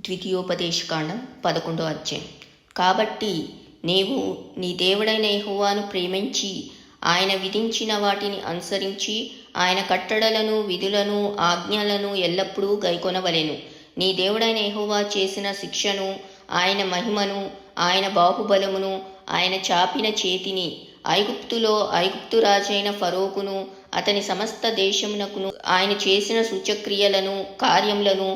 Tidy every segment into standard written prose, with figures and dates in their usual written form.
ద్వితీయోపదేశకాండం 11వ అధ్యాయం. కాబట్టి నీవు నీ దేవుడైన యెహోవాను ప్రేమించి ఆయన విధించిన వాటిని అనుసరించి ఆయన కట్టడలను విధులను ఆజ్ఞలను ఎల్లప్పుడూ గైకొనవలెను. నీ దేవుడైన యెహోవా చేసిన శిక్షను, ఆయన మహిమను, ఆయన బాహుబలమును, ఆయన చాపిన చేతిని, ఐగుప్తులో ఐగుప్తు రాజైన ఫరోకును అతని సమస్త దేశమునకును ఆయన చేసిన సూచక్రియలను కార్యములను,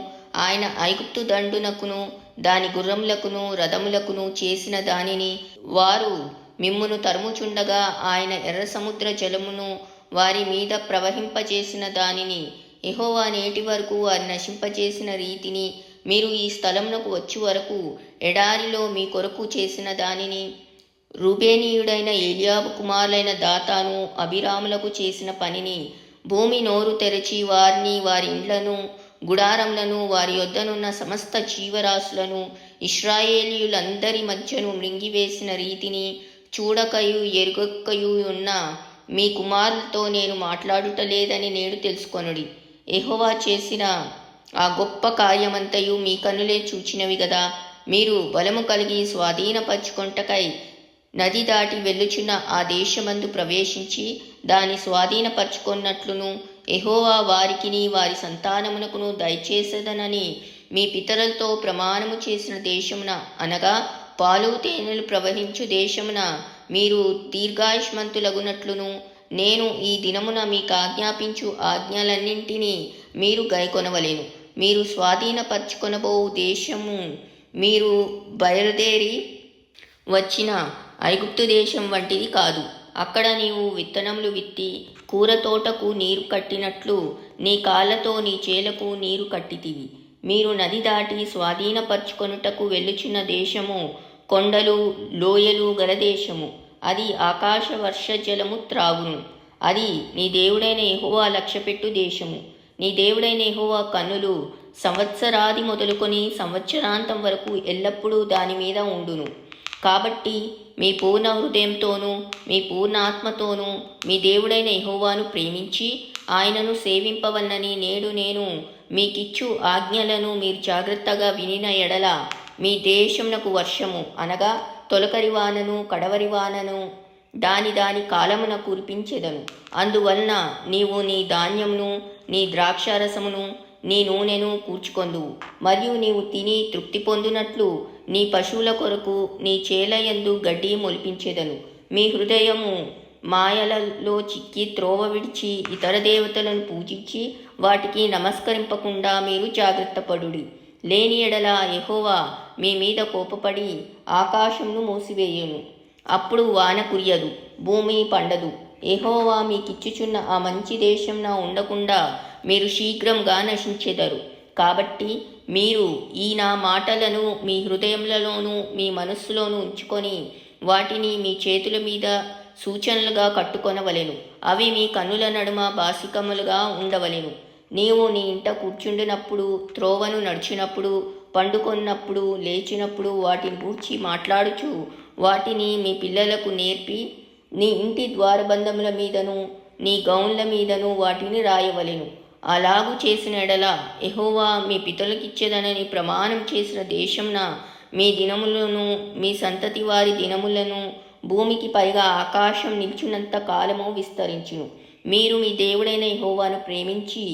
ఆయన ఐగుప్తు దండునకును దాని గుర్రములకును రథములకును చేసిన దానిని, వారు మిమ్మును తరుముచుండగా ఆయన ఎర్ర సముద్ర జలమును వారి మీద ప్రవహింపచేసిన దానిని, యెహోవా నేటి వరకు వారి నశింపచేసిన రీతిని, మీరు ఈ స్థలమునకు వచ్చి వరకు ఎడారిలో మీ కొరకు చేసిన దానిని, రూబేనీయుడైన ఏలియాబు కుమారులైన దాతాను అబీరాములకు చేసిన పనిని, భూమి నోరు తెరచి వారిని, వారి ఇండ్లను, గుడారములను, వారి యొద్దనున్న సమస్త జీవరాశులను ఇశ్రాయేలీయులందరి మధ్యను మృంగివేసిన రీతిని చూడకయు ఎరుగకయు ఉన్న మీ కుమారులతో నేను మాట్లాడుటలేదని నేడు తెలుసుకొనుడి. యెహోవా చేసిన ఆ గొప్ప కార్యమంతయు మీ కన్నులే చూచినవి గదా. మీరు బలము కలిగి స్వాధీనపరచుకొనుటకై నది దాటి వెళ్ళుచున్న ఆ దేశమందు ప్రవేశించి దాని స్వాధీనపరచుకొన్నట్లును, యెహోవా వారికిని వారి సంతానమునకును దయచేసేదనని మీ పితరులతో ప్రమాణము చేసిన దేశమున, అనగా పాలు తేనెలు ప్రవహించు దేశమున మీరు దీర్ఘాయుష్మంతులగునట్లును, నేను ఈ దినమున మీకు ఆజ్ఞాపించు ఆజ్ఞలన్నింటినీ మీరు గైకొనవలెను. మీరు స్వాధీనపరచుకొనబోవు దేశము మీరు బయలుదేరి వచ్చిన ఐగుప్తు దేశం వంటిది కాదు. అక్కడ నీవు విత్తనములు విత్తి కూర తోటకు నీరు కట్టినట్లు నీ కాళ్ళతో నీ చేలకు నీరు కట్టితివి. మీరు నది దాటి స్వాధీనపరచుకొనుటకు వెళ్ళుచున్న దేశము కొండలు లోయలు గల దేశము. అది ఆకాశ వర్ష జలము త్రాగును. అది నీ దేవుడైన యెహోవా లక్ష్యపెట్టు దేశము. నీ దేవుడైన యెహోవా కన్నులు సంవత్సరాది మొదలుకొని సంవత్సరాంతం వరకు ఎల్లప్పుడూ దాని మీద ఉండును. కాబట్టి మీ పూర్ణ హృదయంతోనూ మీ పూర్ణ ఆత్మతోనూ మీ దేవుడైన యెహోవాను ప్రేమించి ఆయనను సేవింపవలనని నేడు నేను మీకిచ్చు ఆజ్ఞలను మీరు జాగ్రత్తగా వినిన ఎడల మీ దేశమునకు వర్షము, అనగా తొలకరి వానను కడవరి వానను దాని దాని కాలమున కురిపించెదను. అందువలన నీవు నీ ధాన్యమును నీ ద్రాక్షారసమును నీ నూనెను కూర్చుకొందువు. మరియు నీవు తిని తృప్తి పొందునట్లు నీ పశువుల కొరకు నీ చేలయందు గడ్డి మొలిపించెదను. మీ హృదయము మాయలలో చిక్కి త్రోవ విడిచి ఇతర దేవతలను పూజించి వాటికి నమస్కరింపకుండా మీరు జాగ్రత్తపడుడి. లేని ఎడల యెహోవా మీ మీద కోపపడి ఆకాశమును మూసివేయును. అప్పుడు వాన కురియదు, భూమి పండదు. యెహోవా మీకిచ్చుచున్న ఆ మంచి దేశంన ఉండకుండా మీరు శీఘ్రంగా నశించెదరు. కాబట్టి మీరు ఈ నా మాటలను మీ హృదయములలోనూ మీ మనస్సులోనూ ఉంచుకొని వాటిని మీ చేతుల మీద సూచనలుగా కట్టుకొనవలెను. అవి మీ కన్నుల నడుమ బాసికములుగా ఉండవలెను. నీవు నీ ఇంట కూర్చుండినప్పుడు, త్రోవను నడిచినప్పుడు, పండుకొన్నప్పుడు, లేచినప్పుడు వాటిని గూర్చి మాట్లాడుచు వాటిని మీ పిల్లలకు నేర్పి నీ ఇంటి ద్వారబంధముల మీదను నీ గౌన్ల మీదను వాటిని రాయవలెను. అలాగు చేసిన ఎడల యెహోవా మీ పితరులకిచ్చేదనని ప్రమాణం చేసిన దేశంన మీ దినములను మీ సంతతి వారి దినములను భూమికి పైగా ఆకాశం నిల్చున్నంత కాలము విస్తరించును. మీరు మీ దేవుడైన యెహోవాను ప్రేమించి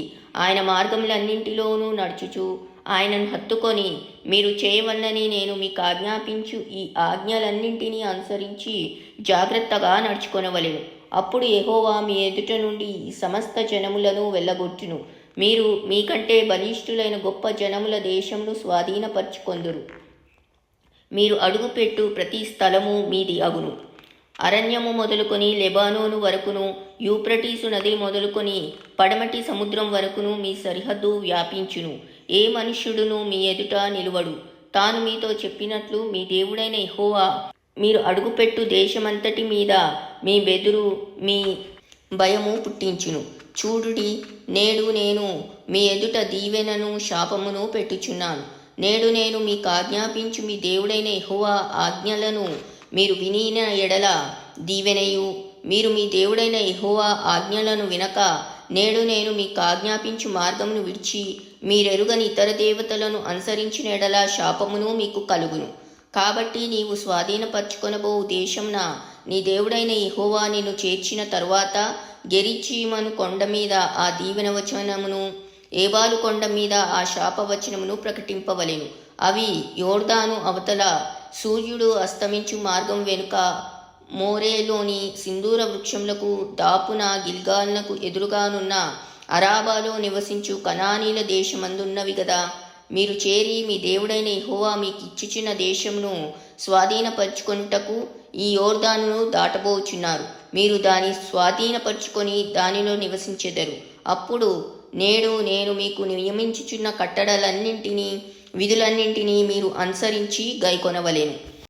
ఆయన మార్గములన్నింటిలోనూ నడుచుచు ఆయనను హత్తుకొని మీరు చేయవలనని నేను మీకు ఆజ్ఞాపించు ఈ ఆజ్ఞలన్నింటినీ అనుసరించి జాగ్రత్తగా నడుచుకొనవలెను. అప్పుడు యెహోవా మీ ఎదుట నుండి ఈ సమస్త జనములను వెళ్ళగొట్టును. మీరు మీకంటే బలిష్ఠులైన గొప్ప జనముల దేశమును స్వాధీనపరచుకొందురు. మీరు అడుగుపెట్టు ప్రతి స్థలము మీది అగును. అరణ్యము మొదలుకొని లెబానోను వరకును, యూప్రటీసు నది మొదలుకొని పడమటి సముద్రం వరకును మీ సరిహద్దు వ్యాపించును. ఏ మనుష్యుడును మీ ఎదుట నిలువడు. తాను మీతో చెప్పినట్లు మీ దేవుడైన యెహోవా మీరు అడుగుపెట్టు దేశమంతటి మీద మీ బెదురు మీ భయము పుట్టించును. చూడుడి, నేడు నేను మీ ఎదుట దీవెనను శాపమును పెట్టుచున్నాను. నేడు నేను మీకు ఆజ్ఞాపించు మీ దేవుడైన యెహోవా ఆజ్ఞలను మీరు వినిన ఎడల దీవెనయు, మీరు మీ దేవుడైన యెహోవా ఆజ్ఞలను వినక నేడు నేను మీకు ఆజ్ఞాపించు మార్గమును విడిచి మీరెరుగని ఇతర దేవతలను అనుసరించిన ఎడల శాపమును మీకు కలుగును. కాబట్టి నీవు స్వాధీనపరచుకొనబో దేశంన నీ దేవుడైన యెహోవా నిన్ను చేర్చిన తరువాత గెరిజీమను కొండ మీద ఆ దీవెన వచనమును, ఏబాలు కొండ మీద ఆ శాపవచనమును ప్రకటింపవలెను. అవి యోర్దాను అవతల సూర్యుడు అస్తమించు మార్గం వెనుక మోరేలోని సింధూర వృక్షములకు దాపున గిల్గాల్నకు ఎదురుగానున్న అరాబాలో నివసించు కనానీల దేశమందున్నవి గదా. మీరు చేరి మీ దేవుడైన యెహోవా మీకు ఇచ్చుచున్న దేశమును స్వాధీనపరచుకొనుటకు ఈ యోర్దానును దాటబోచున్నారు. మీరు దాన్ని స్వాధీనపరచుకొని దానిలో నివసించెదరు. అప్పుడు నేడు నేను మీకు నియమించుచున్న కట్టడలన్నింటినీ విధులన్నింటినీ మీరు అనుసరించి గైకొనవలెను.